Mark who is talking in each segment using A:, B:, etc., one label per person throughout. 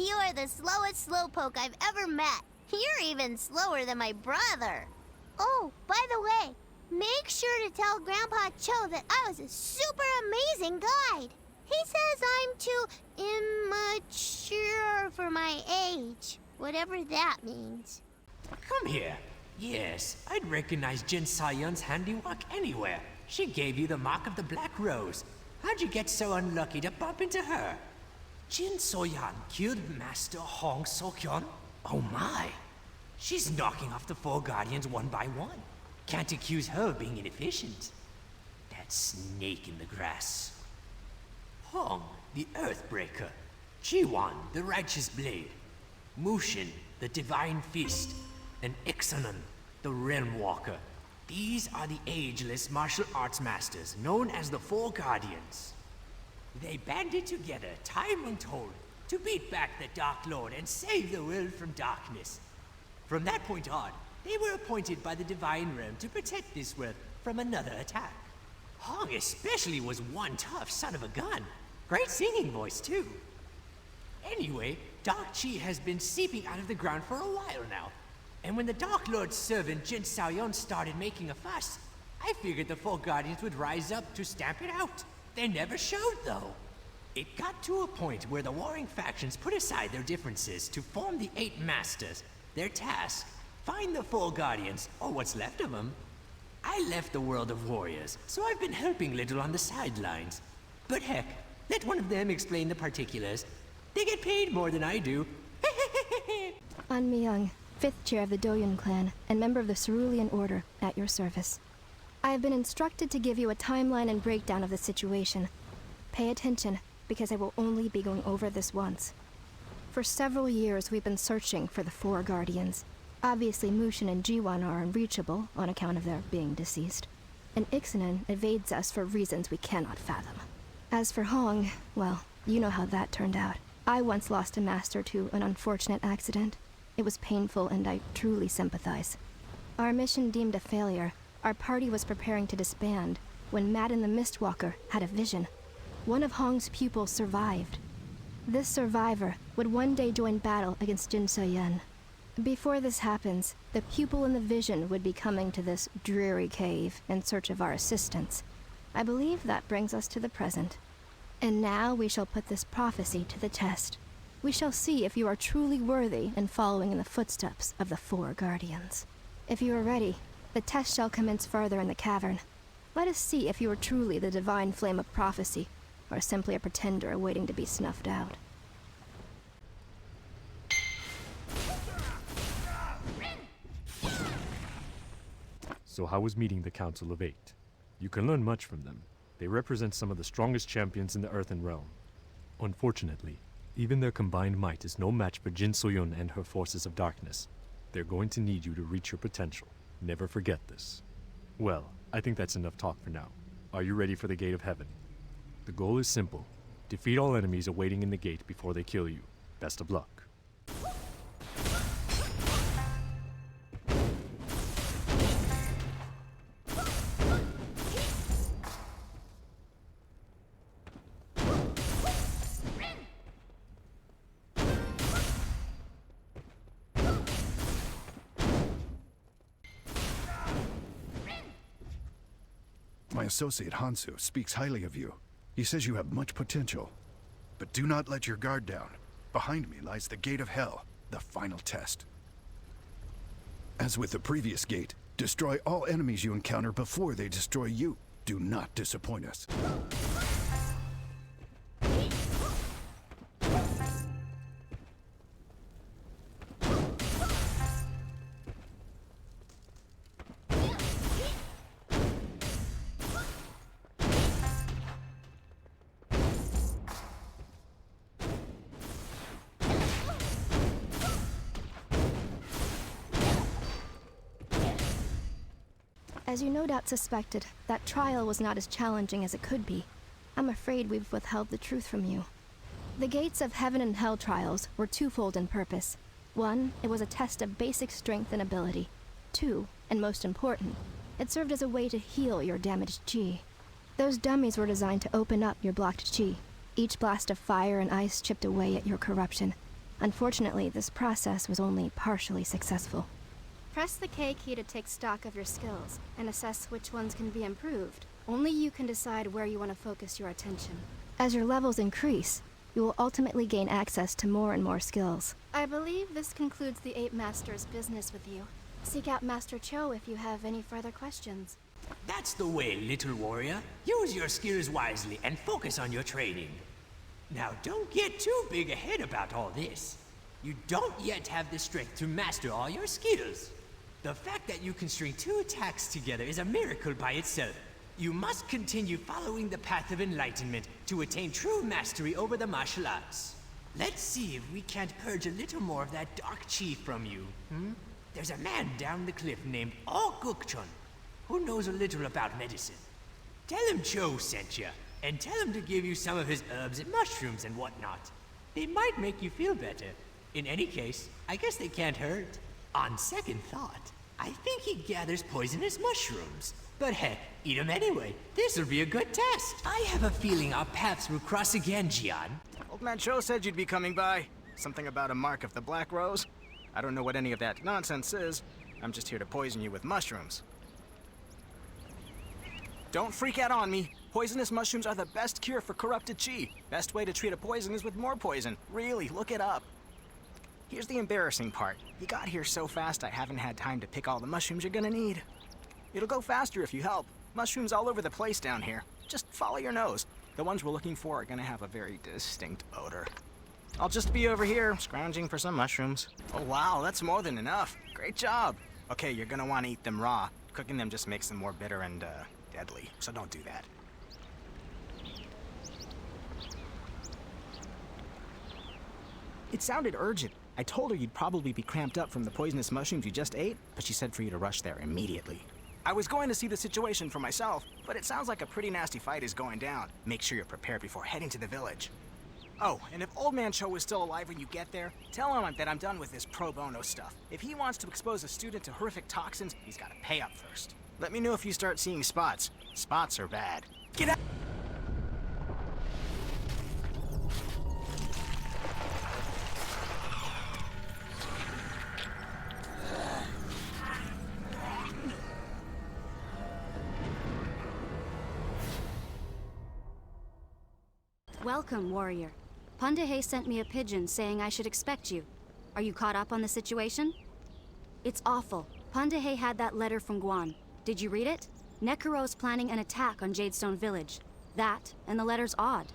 A: You are the slowest slowpoke I've ever met. You're even slower than my brother. Oh, by the way, make sure to tell Grandpa Cho that I was a super amazing guide. He says I'm too immature for my age, whatever that means.
B: Come here. Yes, I'd recognize Jin Sayun's handiwork anywhere. She gave you the mark of the Black Rose. How'd you get so unlucky to bump into her? Jin Soyan killed Master Hong Sokyeon? Oh my! She's knocking off the four guardians one by one. Can't accuse her of being inefficient. That snake in the grass. Hong, the Earthbreaker. Jiwan, the Righteous Blade. Mushin, the Divine Fist. And Ixanan, the Realm Walker. These are the ageless martial arts masters, known as the Four Guardians. They banded together, time untold, to beat back the Dark Lord and save the world from darkness. From that point on, they were appointed by the Divine Realm to protect this world from another attack. Hong especially was one tough son of a gun. Great singing voice, too. Anyway, Dark Chi has been seeping out of the ground for a while now. And when the Dark Lord's servant Jin Saoyon started making a fuss, I figured the Four Guardians would rise up to stamp it out. They never showed, though. It got to a point where the warring factions put aside their differences to form the Eight Masters. Their task, find the Four Guardians, or what's left of them. I left the world of warriors, so I've been helping little on the sidelines. But heck, let one of them explain the particulars. They get paid more than I do.
C: I'm Myung, 5th chair of the Dochun clan and member of the Cerulean Order, at your service. I have been instructed to give you a timeline and breakdown of the situation. Pay attention, because I will only be going over this once. For several years, we've been searching for the Four Guardians. Obviously, Mushin and Jiwan are unreachable on account of their being deceased, and Ixanan evades us for reasons we cannot fathom. As for Hong, well, you know how that turned out. I once lost a master to an unfortunate accident. It was painful, and I truly sympathize. Our mission deemed a failure, our party was preparing to disband when Madden the Mistwalker had a vision. One of Hong's pupils survived. This survivor would one day join battle against Jin So-yen. Before this happens, the pupil in the vision would be coming to this dreary cave in search of our assistance. I believe that brings us to the present. And now we shall put this prophecy to the test. We shall see if you are truly worthy in following in the footsteps of the Four Guardians. If you are ready, the test shall commence further in the cavern. Let us see if you are truly the divine flame of prophecy, or simply a pretender waiting to be snuffed out.
D: So how was meeting the Council of Eight? You can learn much from them. They represent some of the strongest champions in the Earthen Realm. Unfortunately, even their combined might is no match for Jin So-yun and her forces of darkness. They're going to need you to reach your potential. Never forget this. Well, I think that's enough talk for now. Are you ready for the Gate of Heaven? The goal is simple. Defeat all enemies awaiting in the gate before they kill you. Best of luck.
E: My associate Hansu speaks highly of you. He says you have much potential. But do not let your guard down. Behind me lies the Gate of Hell, the final test. As with the previous gate, destroy all enemies you encounter before they destroy you. Do not disappoint us.
C: As you no doubt suspected, that trial was not as challenging as it could be. I'm afraid we've withheld the truth from you. The Gates of Heaven and Hell trials were twofold in purpose. One, it was a test of basic strength and ability. Two, and most important, it served as a way to heal your damaged chi. Those dummies were designed to open up your blocked chi. Each blast of fire and ice chipped away at your corruption. Unfortunately, this process was only partially successful. Press the K key to take stock of your skills and assess which ones can be improved. Only you can decide where you want to focus your attention. As your levels increase, you will ultimately gain access to more and more skills. I believe this concludes the 8 Masters' business with you. Seek out Master Cho if you have any further questions.
B: That's the way, little warrior. Use your skills wisely and focus on your training. Now, don't get too big ahead about all this. You don't yet have the strength to master all your skills. The fact that you can string 2 attacks together is a miracle by itself. You must continue following the path of enlightenment to attain true mastery over the martial arts. Let's see if we can't purge a little more of that dark chi from you, There's a man down the cliff named Dochuns who knows a little about medicine. Tell him Cho sent you, and tell him to give you some of his herbs and mushrooms and whatnot. They might make you feel better. In any case, I guess they can't hurt. On second thought, I think he gathers poisonous mushrooms. But heck, eat them anyway. This'll be a good test. I have a feeling our paths will cross again, Jian.
F: Old Man Cho said you'd be coming by. Something about a mark of the Black Rose. I don't know what any of that nonsense is. I'm just here to poison you with mushrooms. Don't freak out on me. Poisonous mushrooms are the best cure for corrupted chi. Best way to treat a poison is with more poison. Really, look it up. Here's the embarrassing part. You got here so fast I haven't had time to pick all the mushrooms you're gonna need. It'll go faster if you help. Mushrooms all over the place down here. Just follow your nose. The ones we're looking for are gonna have a very distinct odor. I'll just be over here, scrounging for some mushrooms. Oh wow, that's more than enough. Great job. Okay, you're gonna want to eat them raw. Cooking them just makes them more bitter and, deadly, so don't do that. It sounded urgent. I told her you'd probably be cramped up from the poisonous mushrooms you just ate, but she said for you to rush there immediately. I was going to see the situation for myself, but it sounds like a pretty nasty fight is going down. Make sure you're prepared before heading to the village. Oh, and if Old Man Cho is still alive when you get there, tell him that I'm done with this pro bono stuff. If he wants to expose a student to horrific toxins, he's gotta pay up first. Let me know if you start seeing spots. Spots are bad. Get out!
G: Welcome, warrior. Pundahe sent me a pigeon saying I should expect you. Are you caught up on the situation? It's awful. Pundahe had that letter from Guan. Did you read it? Nekuro's planning an attack on Jadestone Village. That, and the letter's odd.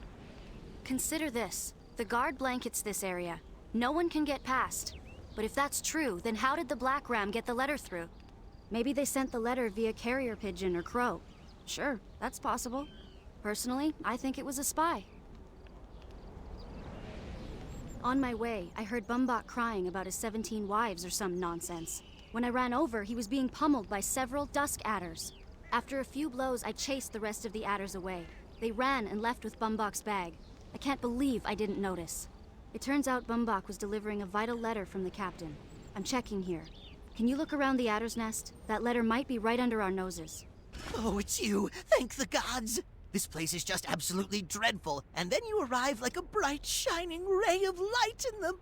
G: Consider this. The guard blankets this area. No one can get past. But if that's true, then how did the Black Ram get the letter through? Maybe they sent the letter via carrier pigeon or crow. Sure, that's possible. Personally, I think it was a spy. On my way, I heard Bumbok crying about his 17 wives or some nonsense. When I ran over, he was being pummeled by several dusk adders. After a few blows, I chased the rest of the adders away. They ran and left with Bumbok's bag. I can't believe I didn't notice. It turns out Bumbok was delivering a vital letter from the captain. I'm checking here. Can you look around the adder's nest? That letter might be right under our noses.
H: Oh, it's you. Thank the gods. This place is just absolutely dreadful, and then you arrive like a bright, shining ray of light in the...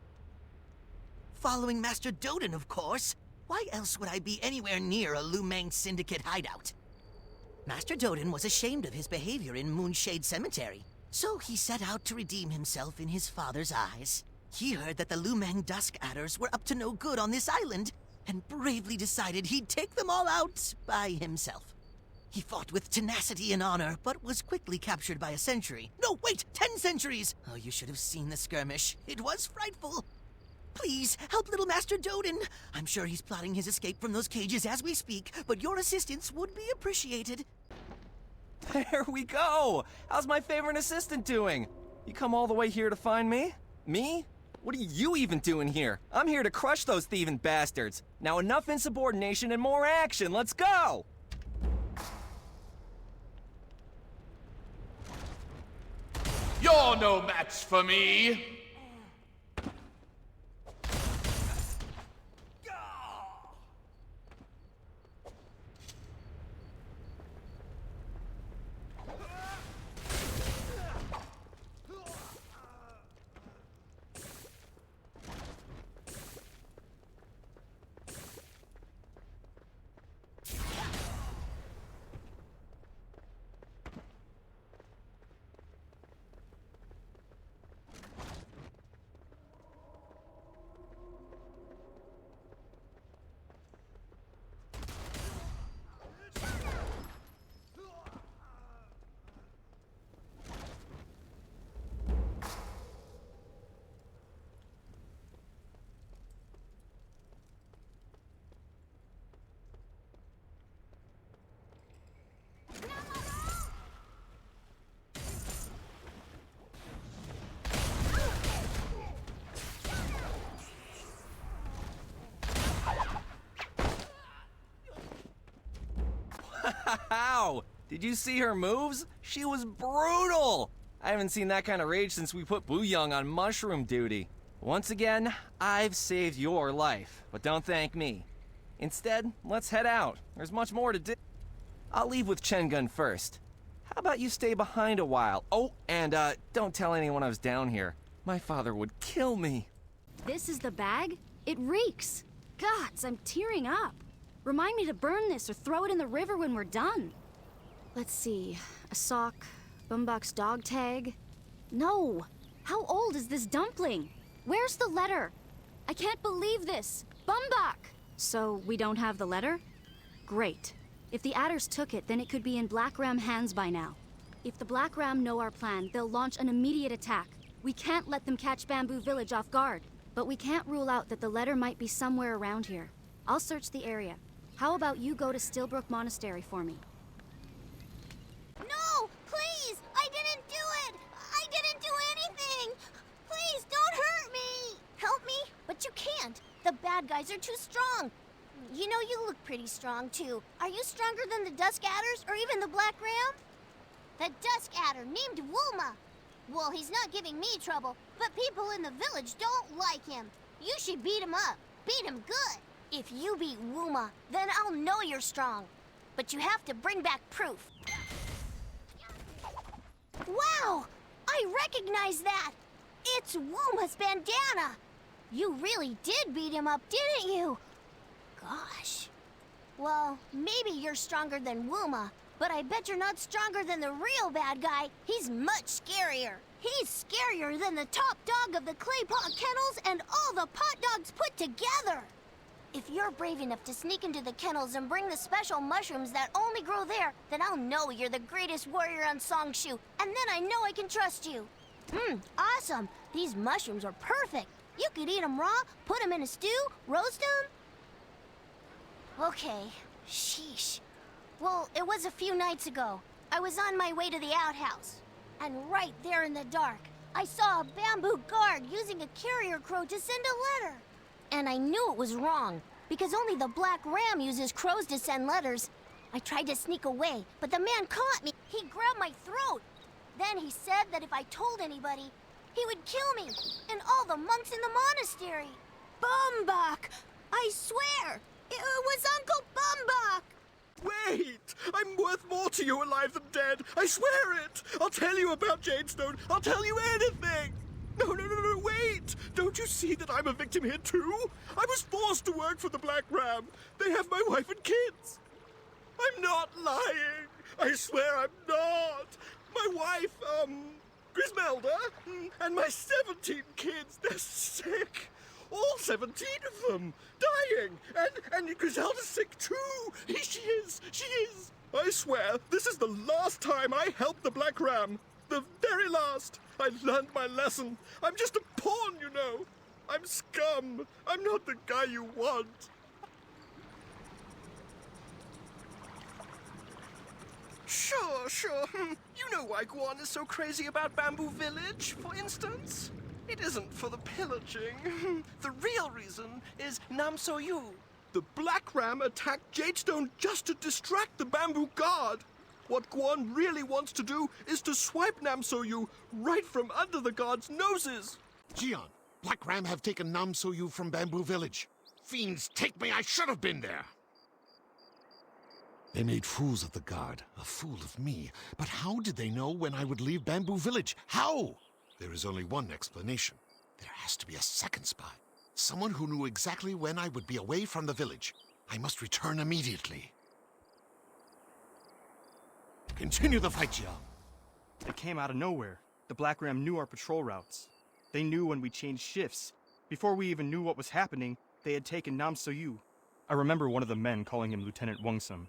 H: Following Master Doden, of course. Why else would I be anywhere near a Lumang Syndicate hideout? Master Doden was ashamed of his behavior in Moonshade Cemetery, so he set out to redeem himself in his father's eyes. He heard that the Lumang Dusk Adders were up to no good on this island, and bravely decided he'd take them all out by himself. He fought with tenacity and honor, but was quickly captured by a sentry. No, wait! 10 centuries! Oh, you should have seen the skirmish. It was frightful. Please, help little Master Doden. I'm sure he's plotting his escape from those cages as we speak, but your assistance would be appreciated.
I: There we go! How's my favorite assistant doing? You come all the way here to find me? Me? What are you even doing here? I'm here to crush those thieving bastards. Now enough insubordination and more action. Let's go!
J: You're no match for me!
I: Did you see her moves? She was brutal! I haven't seen that kind of rage since we put Boo Young on mushroom duty. Once again, I've saved your life, but don't thank me. Instead, let's head out. There's much more to do. I'll leave with Chengun first. How about you stay behind a while? Oh, and don't tell anyone I was down here. My father would kill me.
G: This is the bag? It reeks. Gods, I'm tearing up. Remind me to burn this or throw it in the river when we're done. Let's see. A sock, Bumbach's dog tag. No! How old is this dumpling? Where's the letter? I can't believe this! Bumbach! So, we don't have the letter? Great. If the adders took it, then it could be in Black Ram hands by now. If the Black Ram know our plan, they'll launch an immediate attack. We can't let them catch Bamboo Village off guard. But we can't rule out that the letter might be somewhere around here. I'll search the area. How about you go to Stillbrook Monastery for me?
A: No! Please! I didn't do it! I didn't do anything! Please, don't hurt me! Help me? But you can't. The bad guys are too strong. You know, you look pretty strong, too. Are you stronger than the Dusk Adders or even the Black Ram? The Dusk Adder, named Wulma. Well, he's not giving me trouble, but people in the village don't like him. You should beat him up. Beat him good. If you beat Wulma, then I'll know you're strong. But you have to bring back proof. Wow! I recognize that! It's Wulma's bandana! You really did beat him up, didn't you? Gosh. Well, maybe you're stronger than Wulma, but I bet you're not stronger than the real bad guy. He's much scarier. He's scarier than the top dog of the clay pot kennels and all the pot dogs put together. If you're brave enough to sneak into the kennels and bring the special mushrooms that only grow there, then I'll know you're the greatest warrior on Songshu, and then I know I can trust you. Awesome. These mushrooms are perfect. You could eat them raw, put them in a stew, roast them. Okay, sheesh. Well, it was a few nights ago. I was on my way to the outhouse. And right there in the dark, I saw a bamboo guard using a carrier crow to send a letter. And I knew it was wrong, because only the Black Ram uses crows to send letters. I tried to sneak away, but the man caught me. He grabbed my throat. Then he said that if I told anybody, he would kill me and all the monks in the monastery. Bumbach! I swear, it was Uncle Bumbach!
K: Wait! I'm worth more to you alive than dead! I swear it! I'll tell you about Jadestone! I'll tell you anything! No, wait! Don't you see that I'm a victim here too? I was forced to work for the Black Ram. They have my wife and kids. I'm not lying. I swear I'm not. My wife, Grismelda, and my 17 kids, they're sick. All 17 of them, dying. And Griselda's sick too. She is. I swear, this is the last time I helped the Black Ram. The very last. I learned my lesson. I'm just a pawn, you know. I'm scum. I'm not the guy you want. Sure. You know why Guan is so crazy about Bamboo Village, for instance? It isn't for the pillaging. The real reason is Namso-yu. The Black Ram attacked Jadestone just to distract the Bamboo Guard. What Guan really wants to do is to swipe Namso-yu right from under the guards' noses.
L: Jian, Black Ram have taken Namso-yu from Bamboo Village. Fiends take me, I should have been there. They made fools of the guard, a fool of me. But how did they know when I would leave Bamboo Village? How? There is only one explanation. There has to be a second spy. Someone who knew exactly when I would be away from the village. I must return immediately. Continue the fight, Jiang.
M: They came out of nowhere. The Black Ram knew our patrol routes. They knew when we changed shifts. Before we even knew what was happening, they had taken Namso-yu. I remember one of the men calling him Lieutenant Wungsum.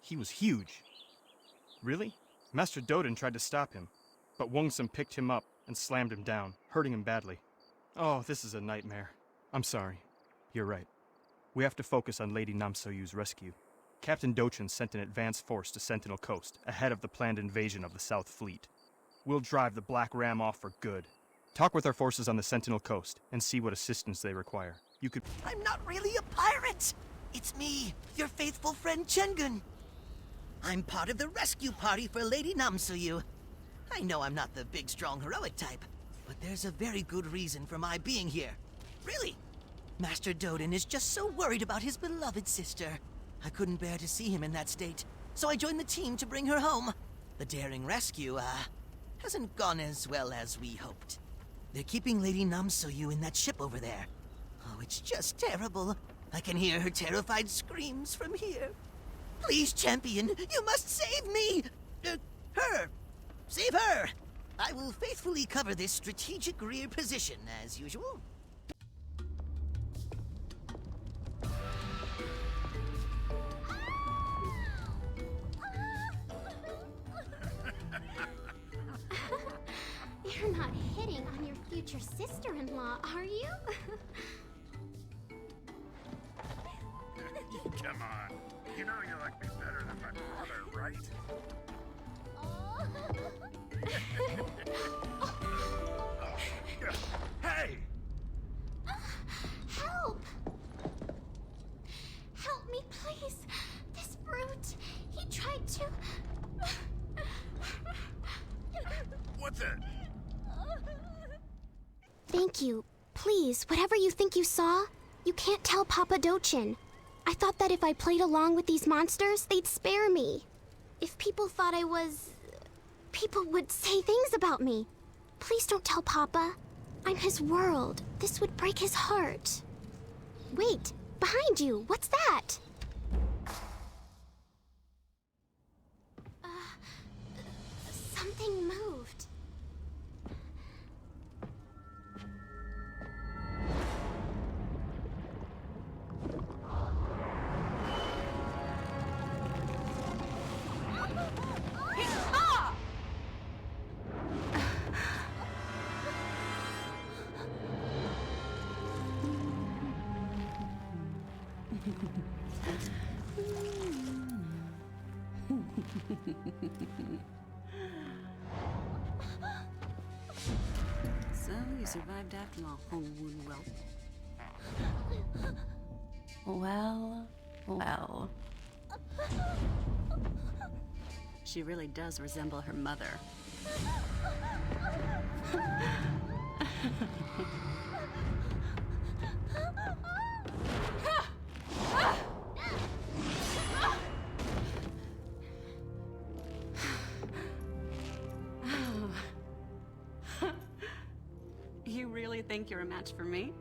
M: He was huge. Really? Master Doden tried to stop him, but Wungsum picked him up and slammed him down, hurting him badly. Oh, this is a nightmare. I'm sorry. You're right. We have to focus on Lady Namso-yu's rescue. Captain Dochuns sent an advance force to Sentinel Coast ahead of the planned invasion of the South Fleet. We'll drive the Black Ram off for good. Talk with our forces on the Sentinel Coast and see what assistance they require. You could...
H: I'm not really a pirate! It's me, your faithful friend Chengun. I'm part of the rescue party for Lady Namsuyu. I know I'm not the big, strong, heroic type, but there's a very good reason for my being here. Really. Master Doden is just so worried about his beloved sister. I couldn't bear to see him in that state, so I joined the team to bring her home. The daring rescue, hasn't gone as well as we hoped. They're keeping Lady Namsuyu in that ship over there. Oh, it's just terrible. I can hear her terrified screams from here. Please, champion, you must save me! Her! Save her! I will faithfully cover this strategic rear position, as usual.
A: You're not hitting on your future sister-in-law, are you?
E: Come on. You know you like me better than my brother, right? Hey!
A: Help! Help me, please! This brute, he tried to...
E: What's it?
A: Thank you. Please, whatever you think you saw, you can't tell Papa Dochin. I thought that if I played along with these monsters, they'd spare me. If people thought I was... people would say things about me. Please don't tell Papa. I'm his world. This would break his heart. Wait, behind you, what's that? Something moved.
N: So, you survived after all, Hong Woon Well. Well. She really does resemble her mother. You really think you're a match for me?